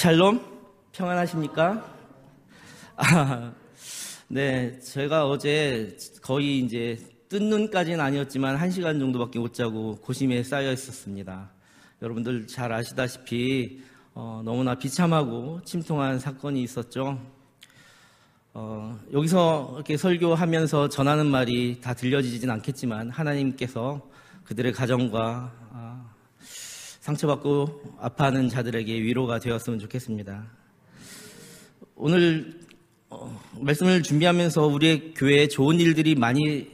샬롬, 평안하십니까? 네, 제가 어제 거의 이제 뜬 눈까지는 아니었지만 1시간 정도밖에 못 자고 고심에 쌓여 있었습니다. 여러분들 잘 아시다시피 너무나 비참하고 침통한 사건이 있었죠. 여기서 이렇게 설교하면서 전하는 말이 다 들려지진 않겠지만 하나님께서 그들의 가정과 상처받고 아파하는 자들에게 위로가 되었으면 좋겠습니다. 오늘 말씀을 준비하면서 우리의 교회에 좋은 일들이 많이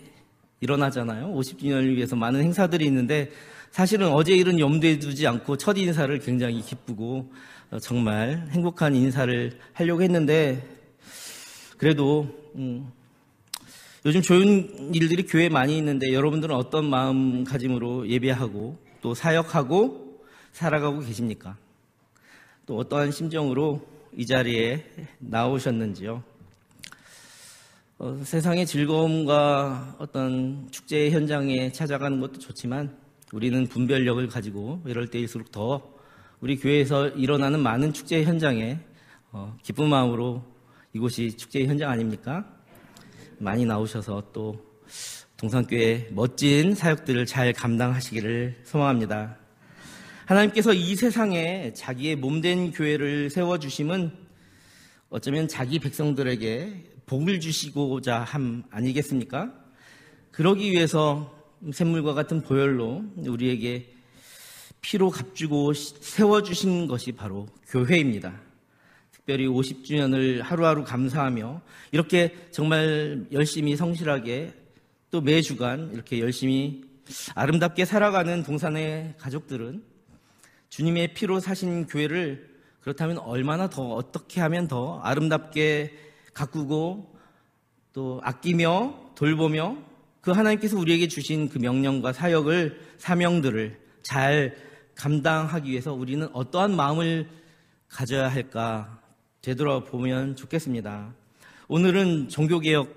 일어나잖아요. 50주년을 위해서 많은 행사들이 있는데 사실은 어제 일은 염두에 두지 않고 첫 인사를 굉장히 기쁘고 정말 행복한 인사를 하려고 했는데 그래도 요즘 좋은 일들이 교회에 많이 있는데 여러분들은 어떤 마음가짐으로 예배하고 또 사역하고 살아가고 계십니까? 또 어떠한 심정으로 이 자리에 나오셨는지요? 세상의 즐거움과 어떤 축제의 현장에 찾아가는 것도 좋지만 우리는 분별력을 가지고 이럴 때일수록 더 우리 교회에서 일어나는 많은 축제의 현장에 기쁜 마음으로 이곳이 축제의 현장 아닙니까? 많이 나오셔서 또 동산교회 멋진 사역들을 잘 감당하시기를 소망합니다. 하나님께서 이 세상에 자기의 몸된 교회를 세워주심은 어쩌면 자기 백성들에게 복을 주시고자 함 아니겠습니까? 그러기 위해서 샘물과 같은 보혈로 우리에게 피로 값주고 세워주신 것이 바로 교회입니다. 특별히 50주년을 하루하루 감사하며 이렇게 정말 열심히 성실하게 또 매주간 이렇게 열심히 아름답게 살아가는 동산의 가족들은 주님의 피로 사신 교회를 그렇다면 얼마나 더 어떻게 하면 더 아름답게 가꾸고 또 아끼며 돌보며 그 하나님께서 우리에게 주신 그 명령과 사역을 사명들을 잘 감당하기 위해서 우리는 어떠한 마음을 가져야 할까 되돌아보면 좋겠습니다. 오늘은 종교개혁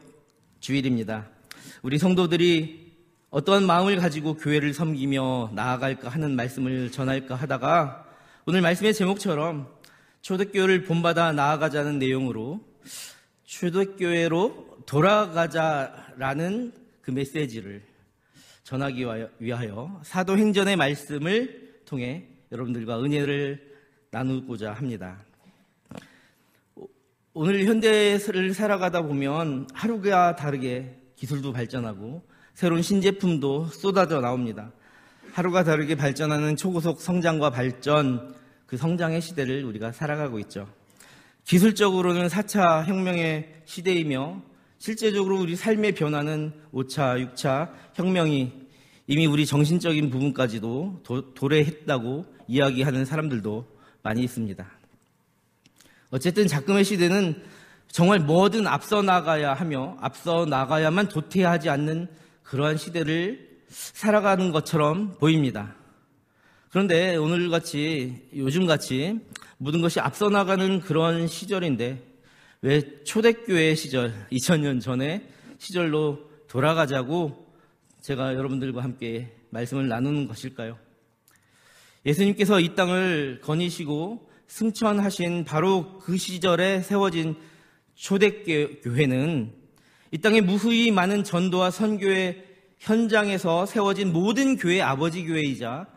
주일입니다. 우리 성도들이 어떠한 마음을 가지고 교회를 섬기며 나아갈까 하는 말씀을 전할까 하다가 오늘 말씀의 제목처럼 초대교회를 본받아 나아가자는 내용으로 초대교회로 돌아가자라는 그 메시지를 전하기 위하여 사도행전의 말씀을 통해 여러분들과 은혜를 나누고자 합니다. 오늘 현대를 살아가다 보면 하루가 다르게 기술도 발전하고 새로운 신제품도 쏟아져 나옵니다. 하루가 다르게 발전하는 초고속 성장과 발전, 그 성장의 시대를 우리가 살아가고 있죠. 기술적으로는 4차 혁명의 시대이며 실제적으로 우리 삶의 변화는 5차, 6차 혁명이 이미 우리 정신적인 부분까지도 도래했다고 이야기하는 사람들도 많이 있습니다. 어쨌든 작금의 시대는 정말 뭐든 앞서 나가야 하며 앞서 나가야만 도태하지 않는 그러한 시대를 살아가는 것처럼 보입니다. 그런데 오늘같이 요즘같이 모든 것이 앞서 나가는 그런 시절인데 왜 초대교회 시절 2000년 전의 시절로 돌아가자고 제가 여러분들과 함께 말씀을 나누는 것일까요? 예수님께서 이 땅을 거니시고 승천하신 바로 그 시절에 세워진 초대교회는 이 땅에 무수히 많은 전도와 선교의 현장에서 세워진 모든 교회의 아버지 교회이자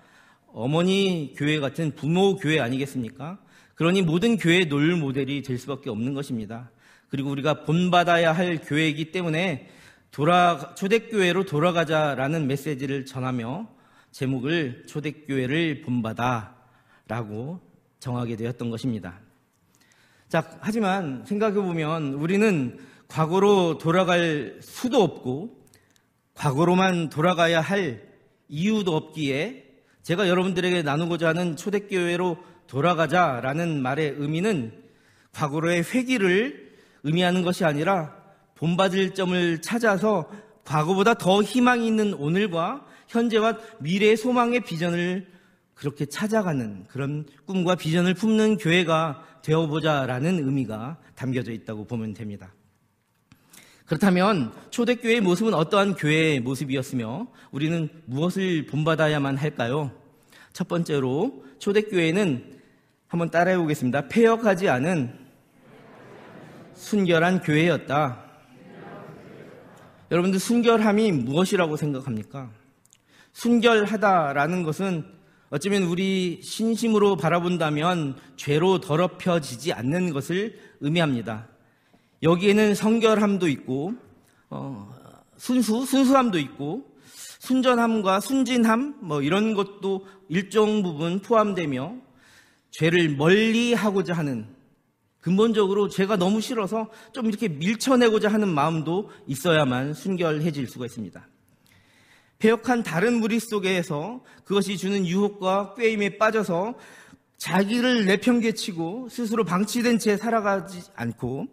어머니 교회 같은 부모 교회 아니겠습니까? 그러니 모든 교회의 롤 모델이 될 수밖에 없는 것입니다. 그리고 우리가 본받아야 할 교회이기 때문에 초대교회로 돌아가자라는 메시지를 전하며 제목을 초대교회를 본받아라고 정하게 되었던 것입니다. 자, 하지만 생각해보면 우리는 과거로 돌아갈 수도 없고 과거로만 돌아가야 할 이유도 없기에 제가 여러분들에게 나누고자 하는 초대교회로 돌아가자라는 말의 의미는 과거로의 회귀를 의미하는 것이 아니라 본받을 점을 찾아서 과거보다 더 희망이 있는 오늘과 현재와 미래의 소망의 비전을 그렇게 찾아가는 그런 꿈과 비전을 품는 교회가 되어보자라는 의미가 담겨져 있다고 보면 됩니다. 그렇다면 초대교회의 모습은 어떠한 교회의 모습이었으며 우리는 무엇을 본받아야만 할까요? 첫 번째로 초대교회는 한번 따라해 보겠습니다. 패역하지 않은 순결한 교회였다. 여러분들 순결함이 무엇이라고 생각합니까? 순결하다라는 것은 어쩌면 우리 신심으로 바라본다면 죄로 더럽혀지지 않는 것을 의미합니다. 여기에는 성결함도 있고 순수함도 있고 순전함과 순진함 이런 것도 일정 부분 포함되며 죄를 멀리하고자 하는, 근본적으로 죄가 너무 싫어서 좀 이렇게 밀쳐내고자 하는 마음도 있어야만 순결해질 수가 있습니다. 패역한 다른 무리 속에서 그것이 주는 유혹과 꾀임에 빠져서 자기를 내팽개치고 스스로 방치된 채 살아가지 않고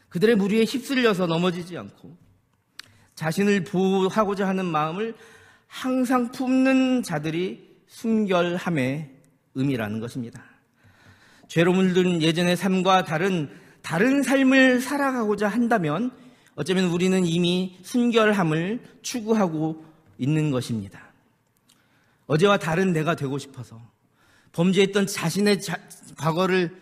그들의 무리에 휩쓸려서 넘어지지 않고 자신을 보호하고자 하는 마음을 항상 품는 자들이 순결함의 의미라는 것입니다. 죄로 물든 예전의 삶과 다른 삶을 살아가고자 한다면 어쩌면 우리는 이미 순결함을 추구하고 있는 것입니다. 어제와 다른 내가 되고 싶어서 범죄했던 자신의 과거를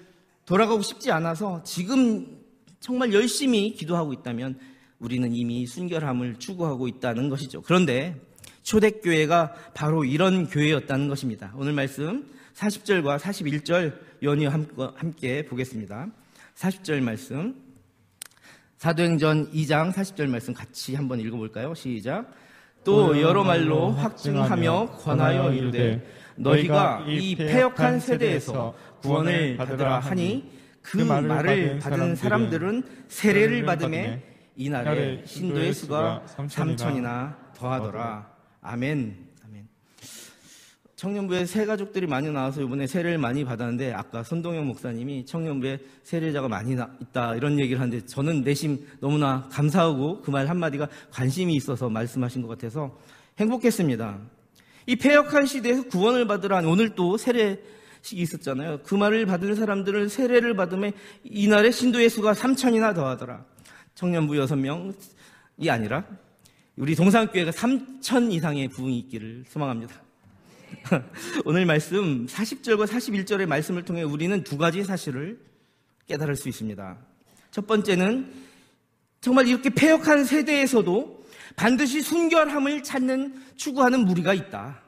돌아가고 싶지 않아서 지금 정말 열심히 기도하고 있다면 우리는 이미 순결함을 추구하고 있다는 것이죠. 그런데 초대교회가 바로 이런 교회였다는 것입니다. 오늘 말씀 40절과 41절 연이어 함께 보겠습니다. 40절 말씀, 사도행전 2장 40절 말씀 같이 한번 읽어볼까요? 시작. 또 여러 말로 확증하며 권하여 이르되 너희가 이 패역한 세대에서 구원을 받으라 하니 그 말을 받은 사람들은 세례를 받음에 이날에 신도의 수가 3천이나 더하더라. 아멘. 아멘. 청년부에 새 가족들이 많이 나와서 이번에 세례를 많이 받았는데 아까 손동영 목사님이 청년부에 세례자가 많이 있다 이런 얘기를 하는데 저는 내심 너무나 감사하고 그 말 한마디가 관심이 있어서 말씀하신 것 같아서 행복했습니다. 이 패역한 시대에서 구원을 받으라 하니 오늘 또 세례식이 있었잖아요. 그 말을 받은 사람들은 세례를 받음에 이날에 신도의 수가 3천이나 더하더라. 청년부 6명이 아니라 우리 동산교회가 3천 이상의 부흥이 있기를 소망합니다. 오늘 말씀 40절과 41절의 말씀을 통해 우리는 두 가지 사실을 깨달을 수 있습니다. 첫 번째는 정말 이렇게 패역한 세대에서도 반드시 순결함을 찾는 추구하는 무리가 있다.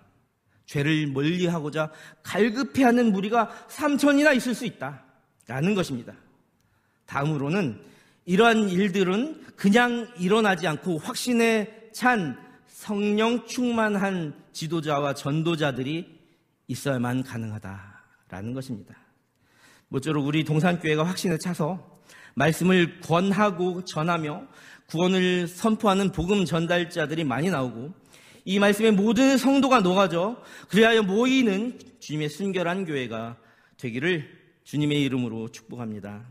죄를 멀리하고자 갈급해하는 무리가 3천이나 있을 수 있다라는 것입니다. 다음으로는 이러한 일들은 그냥 일어나지 않고 확신에 찬 성령 충만한 지도자와 전도자들이 있어야만 가능하다라는 것입니다. 모쪼록 우리 동산교회가 확신에 차서 말씀을 권하고 전하며 구원을 선포하는 복음 전달자들이 많이 나오고 이 말씀에 모든 성도가 녹아져 그리하여 모이는 주님의 순결한 교회가 되기를 주님의 이름으로 축복합니다.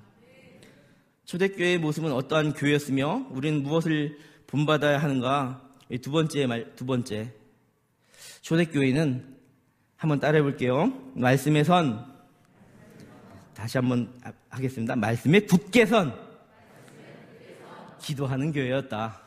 초대교회의 모습은 어떠한 교회였으며 우리는 무엇을 본받아야 하는가? 두 번째 초대교회는 한번 따라해 볼게요. 말씀에 선, 다시 한번 하겠습니다. 말씀에 굳게 선, 기도하는 교회였다.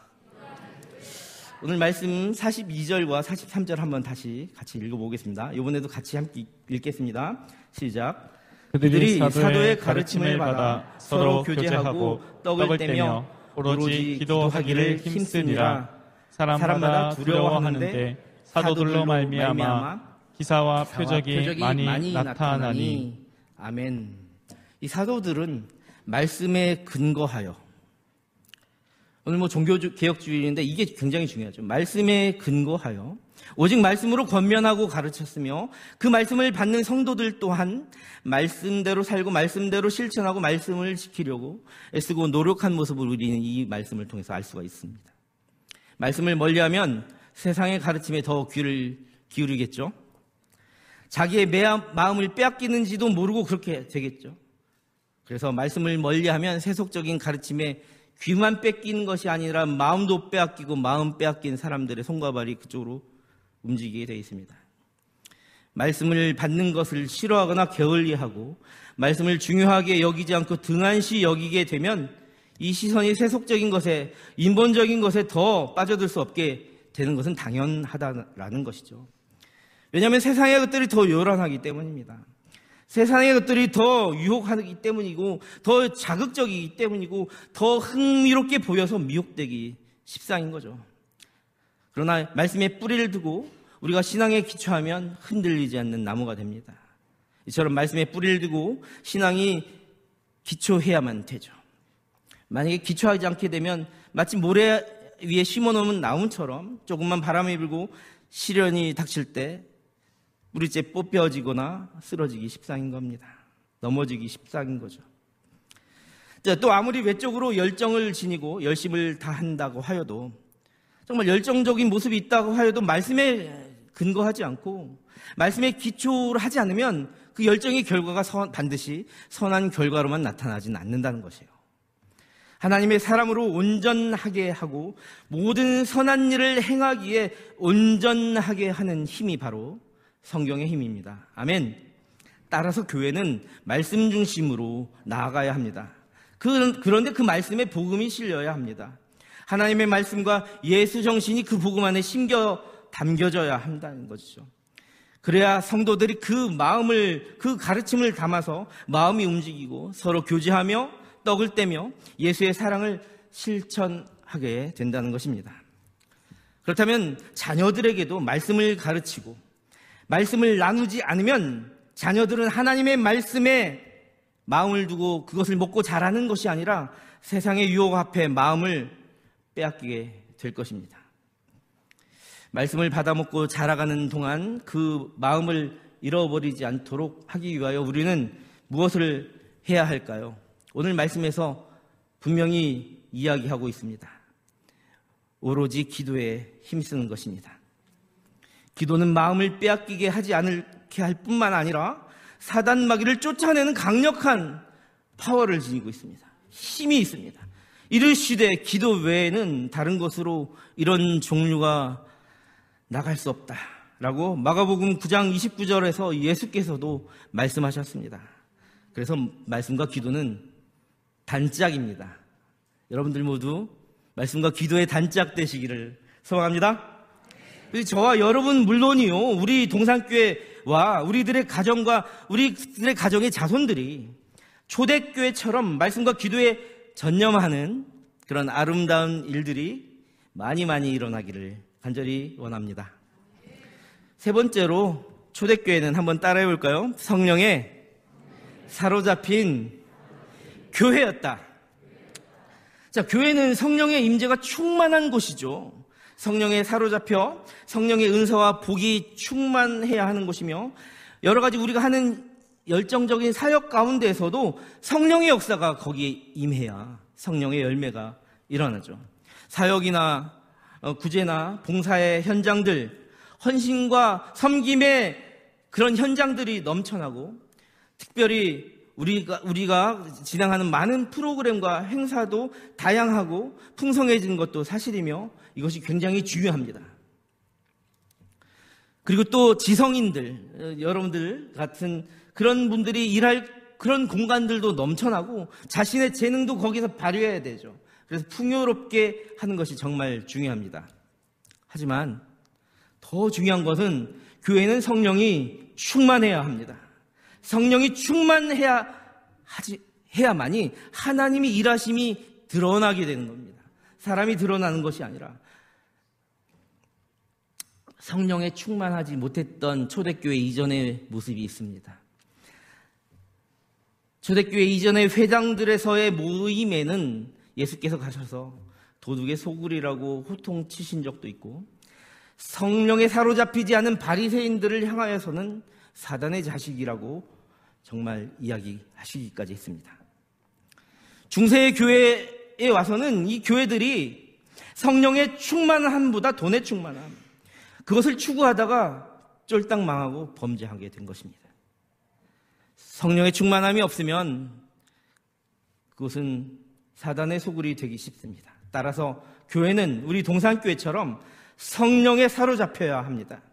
오늘 말씀 42절과 43절 한번 다시 같이 읽어보겠습니다. 이번에도 같이 함께 읽겠습니다. 시작. 그들이 사도의 가르침을 받아 서로 교제하고 떡을 떼며 오로지 기도하기를 힘쓰니라. 사람마다 두려워하는데 사도들로 말미암아 기사와 표적이 많이 나타나니. 아멘. 이 사도들은 말씀에 근거하여, 오늘 종교개혁주의인데 이게 굉장히 중요하죠. 말씀에 근거하여 오직 말씀으로 권면하고 가르쳤으며 그 말씀을 받는 성도들 또한 말씀대로 살고 말씀대로 실천하고 말씀을 지키려고 애쓰고 노력한 모습을 우리는 이 말씀을 통해서 알 수가 있습니다. 말씀을 멀리하면 세상의 가르침에 더 귀를 기울이겠죠. 자기의 마음을 빼앗기는지도 모르고 그렇게 되겠죠. 그래서 말씀을 멀리하면 세속적인 가르침에 귀만 뺏기는 것이 아니라 마음도 빼앗기고 마음 빼앗긴 사람들의 손과 발이 그쪽으로 움직이게 되어 있습니다. 말씀을 받는 것을 싫어하거나 게을리하고 말씀을 중요하게 여기지 않고 등한시 여기게 되면 이 시선이 세속적인 것에, 인본적인 것에 더 빠져들 수 없게 되는 것은 당연하다라는 것이죠. 왜냐하면 세상의 것들이 더 요란하기 때문입니다. 세상의 것들이 더 유혹하기 때문이고 더 자극적이기 때문이고 더 흥미롭게 보여서 미혹되기 십상인 거죠. 그러나 말씀에 뿌리를 두고 우리가 신앙에 기초하면 흔들리지 않는 나무가 됩니다. 이처럼 말씀에 뿌리를 두고 신앙이 기초해야만 되죠. 만약에 기초하지 않게 되면 마치 모래 위에 심어놓은 나무처럼 조금만 바람이 불고 시련이 닥칠 때 뿌리째 뽑혀지거나 쓰러지기 십상인 겁니다. 넘어지기 십상인 거죠. 또 아무리 외적으로 열정을 지니고 열심을 다한다고 하여도, 정말 열정적인 모습이 있다고 하여도 말씀에 근거하지 않고 말씀에 기초를 하지 않으면 그 열정의 결과가 반드시 선한 결과로만 나타나지는 않는다는 것이에요. 하나님의 사람으로 온전하게 하고 모든 선한 일을 행하기에 온전하게 하는 힘이 바로 성경의 힘입니다. 아멘. 따라서 교회는 말씀 중심으로 나아가야 합니다. 그런데 그 말씀에 복음이 실려야 합니다. 하나님의 말씀과 예수 정신이 그 복음 안에 심겨 담겨져야 한다는 것이죠. 그래야 성도들이 그 가르침을 담아서 마음이 움직이고 서로 교제하며 떡을 떼며 예수의 사랑을 실천하게 된다는 것입니다. 그렇다면 자녀들에게도 말씀을 가르치고 말씀을 나누지 않으면 자녀들은 하나님의 말씀에 마음을 두고 그것을 먹고 자라는 것이 아니라 세상의 유혹 앞에 마음을 빼앗기게 될 것입니다. 말씀을 받아먹고 자라가는 동안 그 마음을 잃어버리지 않도록 하기 위하여 우리는 무엇을 해야 할까요? 오늘 말씀에서 분명히 이야기하고 있습니다. 오로지 기도에 힘쓰는 것입니다. 기도는 마음을 빼앗기게 하지 않게 할 뿐만 아니라 사단 마귀를 쫓아내는 강력한 파워를 지니고 있습니다. 힘이 있습니다. 이르시되 기도 외에는 다른 것으로 이런 종류가 나갈 수 없다라고 마가복음 9장 29절에서 예수께서도 말씀하셨습니다. 그래서 말씀과 기도는 단짝입니다. 여러분들 모두 말씀과 기도의 단짝 되시기를 소망합니다. 저와 여러분 물론이요, 우리 동산교회와 우리들의 가정과 우리들의 가정의 자손들이 초대교회처럼 말씀과 기도에 전념하는 그런 아름다운 일들이 많이 일어나기를 간절히 원합니다. 세 번째로 초대교회는 한번 따라해 볼까요? 성령에 사로잡힌 교회였다. 자, 교회는 성령의 임재가 충만한 곳이죠. 성령에 사로잡혀 성령의 은사와 복이 충만해야 하는 곳이며 여러 가지 우리가 하는 열정적인 사역 가운데에서도 성령의 역사가 거기에 임해야 성령의 열매가 일어나죠. 사역이나 구제나 봉사의 현장들, 헌신과 섬김의 그런 현장들이 넘쳐나고 특별히 우리가 진행하는 많은 프로그램과 행사도 다양하고 풍성해지는 것도 사실이며 이것이 굉장히 중요합니다. 그리고 또 지성인들, 여러분들 같은 그런 분들이 일할 그런 공간들도 넘쳐나고 자신의 재능도 거기서 발휘해야 되죠. 그래서 풍요롭게 하는 것이 정말 중요합니다. 하지만 더 중요한 것은 교회는 성령이 충만해야 합니다. 성령이 충만해야만이 하나님의 일하심이 드러나게 되는 겁니다. 사람이 드러나는 것이 아니라 성령에 충만하지 못했던 초대교회 이전의 모습이 있습니다. 초대교회 이전의 회당들에서의 모임에는 예수께서 가셔서 도둑의 소굴이라고 호통치신 적도 있고 성령에 사로잡히지 않은 바리새인들을 향하여서는 사단의 자식이라고 정말 이야기하시기까지 했습니다. 중세의 교회에 와서는 이 교회들이 성령의 충만함보다 돈의 충만함, 그것을 추구하다가 쫄딱 망하고 범죄하게 된 것입니다. 성령의 충만함이 없으면 그것은 사단의 소굴이 되기 쉽습니다. 따라서 교회는 우리 동산교회처럼 성령에 사로잡혀야 합니다.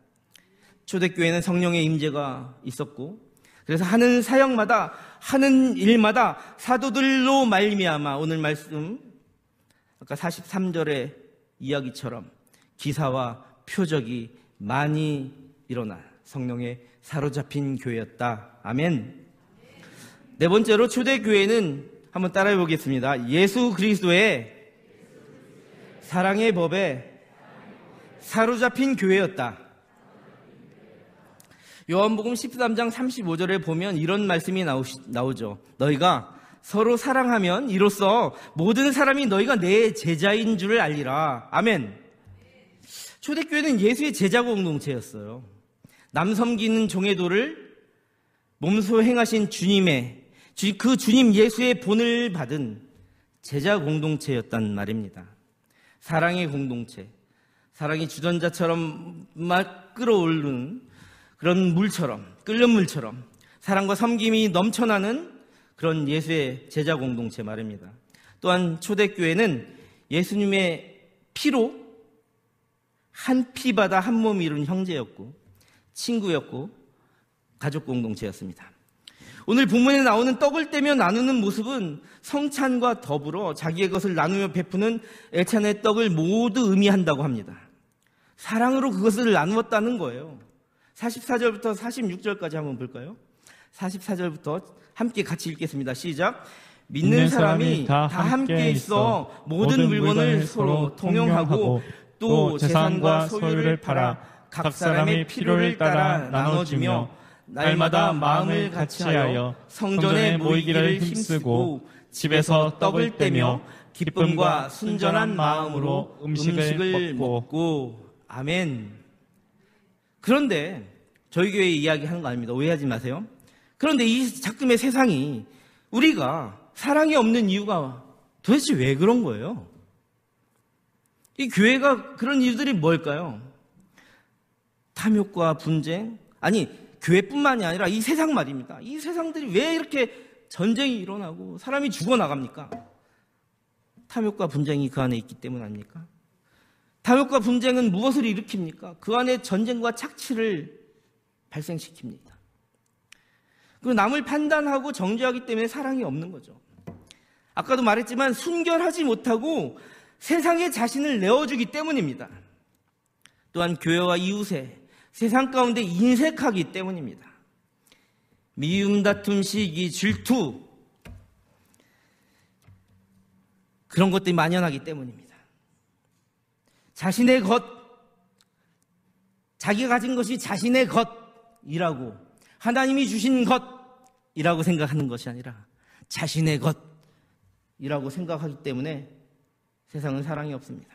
초대교회는 성령의 임재가 있었고 그래서 하는 사역마다 하는 일마다 사도들로 말미암아 오늘 말씀 아까 43절의 이야기처럼 기사와 표적이 많이 일어나 성령에 사로잡힌 교회였다. 아멘. 네 번째로 초대교회는 한번 따라해 보겠습니다. 예수 그리스도의 사랑의 법에 사로잡힌 교회였다. 요한복음 13장 35절에 보면 이런 말씀이 나오죠. 너희가 서로 사랑하면 이로써 모든 사람이 너희가 내 제자인 줄을 알리라. 아멘. 초대교회는 예수의 제자 공동체였어요. 남 섬기는 종의 도를 몸소 행하신 그 주님 예수의 본을 받은 제자 공동체였단 말입니다. 사랑의 공동체, 사랑이 주전자처럼 막 끌어오르는 그런 물처럼, 끓는 물처럼 사랑과 섬김이 넘쳐나는 그런 예수의 제자 공동체 말입니다. 또한 초대교회는 예수님의 피로 한 피바다 한 몸 이룬 형제였고 친구였고 가족 공동체였습니다. 오늘 본문에 나오는 떡을 떼며 나누는 모습은 성찬과 더불어 자기의 것을 나누며 베푸는 애찬의 떡을 모두 의미한다고 합니다. 사랑으로 그것을 나누었다는 거예요. 44절부터 46절까지 한번 볼까요? 44절부터 함께 같이 읽겠습니다. 시작. 믿는 사람이 다 함께 있어 모든 물건을 서로 통용하고 또 재산과 소유를 팔아 각 사람의 필요를 따라 나눠주며 날마다 마음을 같이하여 성전에 모이기를 힘쓰고 집에서 떡을 떼며 기쁨과 순전한 마음으로 음식을 먹고 아멘. 그런데 저희 교회 이야기하는 거 아닙니다. 오해하지 마세요. 그런데 이 작금의 세상이 우리가 사랑이 없는 이유가 도대체 왜 그런 거예요? 이 교회가 그런 이유들이 뭘까요? 탐욕과 분쟁, 아니 교회뿐만이 아니라 이 세상 말입니다. 이 세상들이 왜 이렇게 전쟁이 일어나고 사람이 죽어나갑니까? 탐욕과 분쟁이 그 안에 있기 때문 아닙니까? 탐욕과 분쟁은 무엇을 일으킵니까? 그 안에 전쟁과 착취를 발생시킵니다. 그리고 남을 판단하고 정죄하기 때문에 사랑이 없는 거죠. 아까도 말했지만 순결하지 못하고 세상에 자신을 내어주기 때문입니다. 또한 교회와 이웃에 세상 가운데 인색하기 때문입니다. 미움, 다툼, 시기, 질투 그런 것들이 만연하기 때문입니다. 자신의 것, 자기가 가진 것이 자신의 것이라고 하나님이 주신 것이라고 생각하는 것이 아니라 자신의 것이라고 생각하기 때문에 세상은 사랑이 없습니다.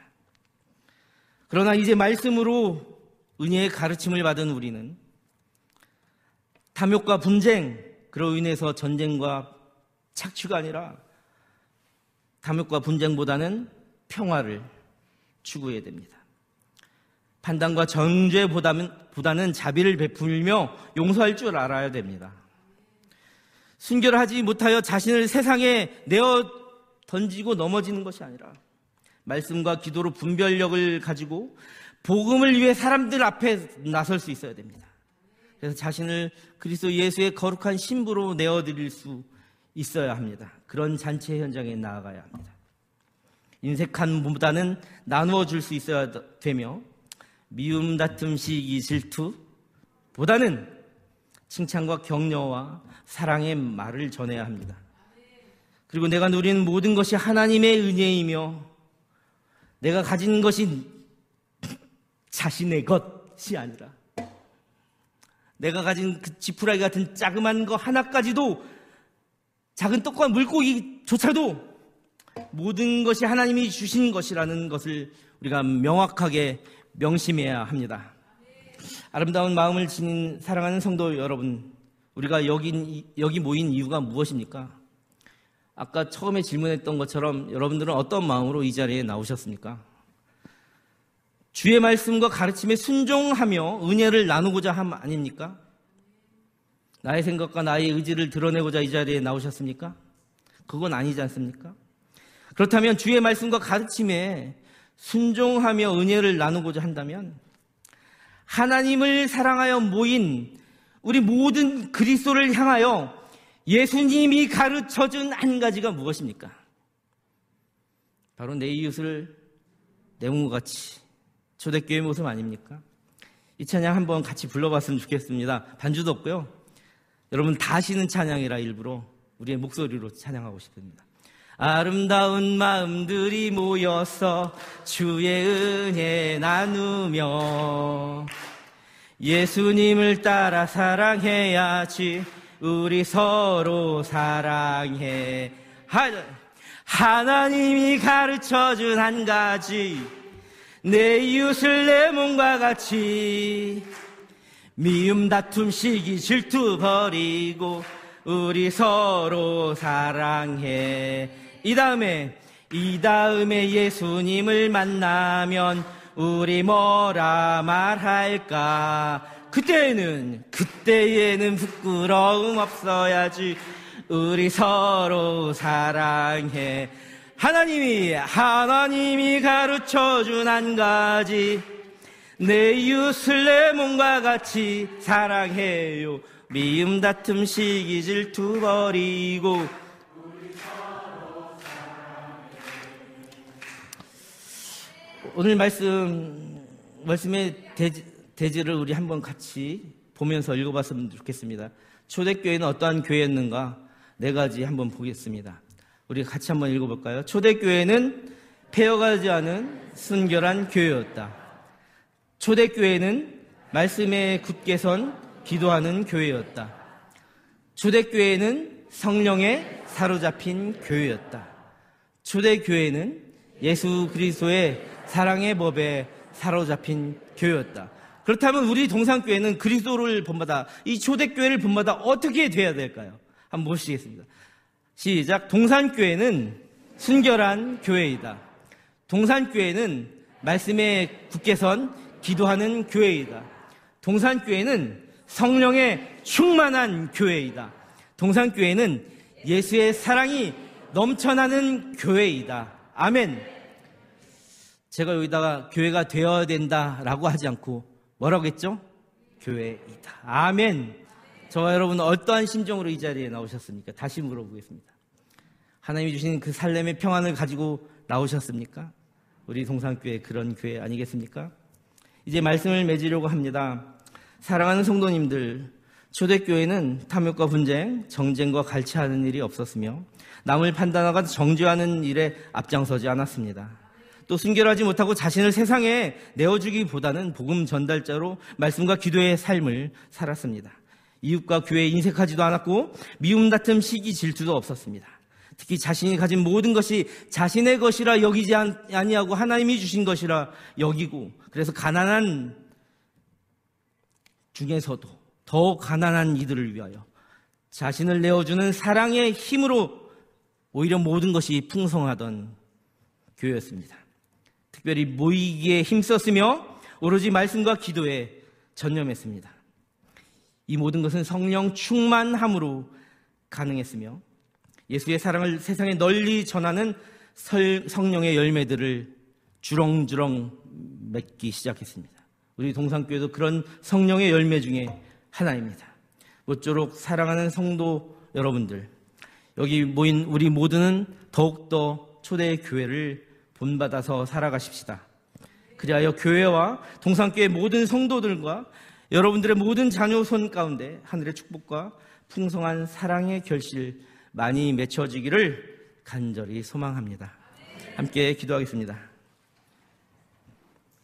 그러나 이제 말씀으로 은혜의 가르침을 받은 우리는 탐욕과 분쟁, 그로 인해서 전쟁과 착취가 아니라 탐욕과 분쟁보다는 평화를 추구해야 됩니다. 판단과 정죄보다는 자비를 베풀며 용서할 줄 알아야 됩니다. 순결하지 못하여 자신을 세상에 내어 던지고 넘어지는 것이 아니라 말씀과 기도로 분별력을 가지고 복음을 위해 사람들 앞에 나설 수 있어야 됩니다. 그래서 자신을 그리스도 예수의 거룩한 신부로 내어드릴 수 있어야 합니다. 그런 잔치 현장에 나아가야 합니다. 인색함보다는 나누어 줄 수 있어야 되며 미움, 다툼, 시기, 질투보다는 칭찬과 격려와 사랑의 말을 전해야 합니다. 그리고 내가 누리는 모든 것이 하나님의 은혜이며 내가 가진 것이 자신의 것이 아니라 내가 가진 그 지푸라기 같은 자그만 거 하나까지도 작은 떡과 물고기조차도 모든 것이 하나님이 주신 것이라는 것을 우리가 명확하게 명심해야 합니다. 아름다운 마음을 지닌 사랑하는 성도 여러분, 우리가 여기 모인 이유가 무엇입니까? 아까 처음에 질문했던 것처럼 여러분들은 어떤 마음으로 이 자리에 나오셨습니까? 주의 말씀과 가르침에 순종하며 은혜를 나누고자 함 아닙니까? 나의 생각과 나의 의지를 드러내고자 이 자리에 나오셨습니까? 그건 아니지 않습니까? 그렇다면 주의 말씀과 가르침에 순종하며 은혜를 나누고자 한다면 하나님을 사랑하여 모인 우리 모든 그리스도를 향하여 예수님이 가르쳐준 한 가지가 무엇입니까? 바로 내 이웃을 내 몸과 같이, 초대교회 모습 아닙니까? 이 찬양 한번 같이 불러봤으면 좋겠습니다. 반주도 없고요. 여러분 다 아시는 찬양이라 일부러 우리의 목소리로 찬양하고 싶습니다. 아름다운 마음들이 모여서 주의 은혜 나누며 예수님을 따라 사랑해야지. 우리 서로 사랑해. 하나님이 가르쳐준 한 가지, 내 이웃을 내 몸과 같이. 미움, 다툼, 시기, 질투 버리고 우리 서로 사랑해. 이 다음에 예수님을 만나면 우리 뭐라 말할까? 그때에는 부끄러움 없어야지. 우리 서로 사랑해. 하나님이 가르쳐준 한 가지, 내 이웃을 내 몸과 같이 사랑해요. 미움, 다툼, 시기, 질투 버리고. 오늘 말씀의 대지를 우리 한번 같이 보면서 읽어봤으면 좋겠습니다. 초대교회는 어떠한 교회였는가? 4가지 한번 보겠습니다. 우리 같이 한번 읽어볼까요? 초대교회는 폐허가지 않은 순결한 교회였다. 초대교회는 말씀에 굳게 선 기도하는 교회였다. 초대교회는 성령에 사로잡힌 교회였다. 초대교회는 예수 그리스도의 사랑의 법에 사로잡힌 교회였다. 그렇다면 우리 동산교회는 그리스도를 본받아, 이 초대교회를 본받아 어떻게 돼야 될까요? 한번 보시겠습니다. 시작. 동산교회는 순결한 교회이다. 동산교회는 말씀에 굳게 선 기도하는 교회이다. 동산교회는 성령에 충만한 교회이다. 동산교회는 예수의 사랑이 넘쳐나는 교회이다. 아멘. 제가 여기다가 교회가 되어야 된다라고 하지 않고 뭐라고 했죠? 교회이다. 아멘. 저와 여러분 어떠한 심정으로 이 자리에 나오셨습니까? 다시 물어보겠습니다. 하나님이 주신 그 살렘의 평안을 가지고 나오셨습니까? 우리 동산교회 그런 교회 아니겠습니까? 이제 말씀을 맺으려고 합니다. 사랑하는 성도님들, 초대교회는 탐욕과 분쟁, 정쟁과 갈취하는 일이 없었으며 남을 판단하고 정죄하는 일에 앞장서지 않았습니다. 또 순결하지 못하고 자신을 세상에 내어주기보다는 복음 전달자로 말씀과 기도의 삶을 살았습니다. 이웃과 교회에 인색하지도 않았고 미움, 다툼, 시기, 질투도 없었습니다. 특히 자신이 가진 모든 것이 자신의 것이라 여기지 아니하고 하나님이 주신 것이라 여기고, 그래서 가난한 중에서도 더 가난한 이들을 위하여 자신을 내어주는 사랑의 힘으로 오히려 모든 것이 풍성하던 교회였습니다. 특별히 모이기에 힘썼으며 오로지 말씀과 기도에 전념했습니다. 이 모든 것은 성령 충만함으로 가능했으며 예수의 사랑을 세상에 널리 전하는 성령의 열매들을 주렁주렁 맺기 시작했습니다. 우리 동산교회도 그런 성령의 열매 중에 하나입니다. 모쪼록 사랑하는 성도 여러분들, 여기 모인 우리 모두는 더욱더 초대교회를 본받아서 살아가십시다. 그리하여 교회와 동산교회 모든 성도들과 여러분들의 모든 자녀 손 가운데 하늘의 축복과 풍성한 사랑의 결실 많이 맺혀지기를 간절히 소망합니다. 함께 기도하겠습니다.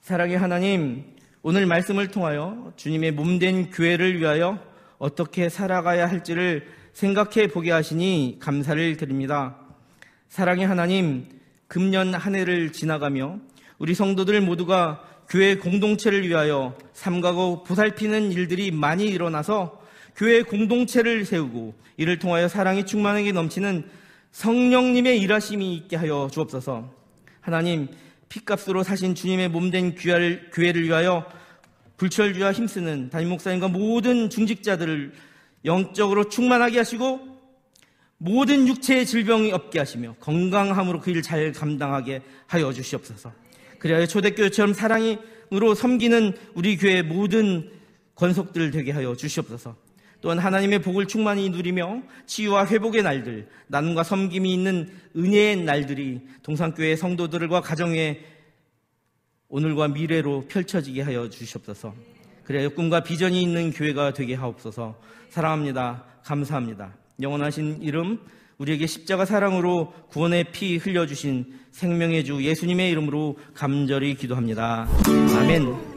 사랑의 하나님, 오늘 말씀을 통하여 주님의 몸된 교회를 위하여 어떻게 살아가야 할지를 생각해 보게 하시니 감사를 드립니다. 사랑의 하나님, 금년 한 해를 지나가며 우리 성도들 모두가 교회 공동체를 위하여 삼가고 보살피는 일들이 많이 일어나서 교회 공동체를 세우고 이를 통하여 사랑이 충만하게 넘치는 성령님의 일하심이 있게 하여 주옵소서. 하나님, 핏값으로 사신 주님의 몸된 교회를 위하여 불철주야 힘쓰는 담임 목사님과 모든 중직자들을 영적으로 충만하게 하시고 모든 육체의 질병이 없게 하시며 건강함으로 그 일 잘 감당하게 하여 주시옵소서. 그리하여 초대교회처럼 사랑으로 섬기는 우리 교회의 모든 권속들 되게 하여 주시옵소서. 또한 하나님의 복을 충만히 누리며 치유와 회복의 날들, 나눔과 섬김이 있는 은혜의 날들이 동산교회 성도들과 가정에 오늘과 미래로 펼쳐지게 하여 주시옵소서. 그래야 꿈과 비전이 있는 교회가 되게 하옵소서. 사랑합니다. 감사합니다. 영원하신 이름, 우리에게 십자가 사랑으로 구원의 피 흘려주신 생명의 주 예수님의 이름으로 간절히 기도합니다. 아멘.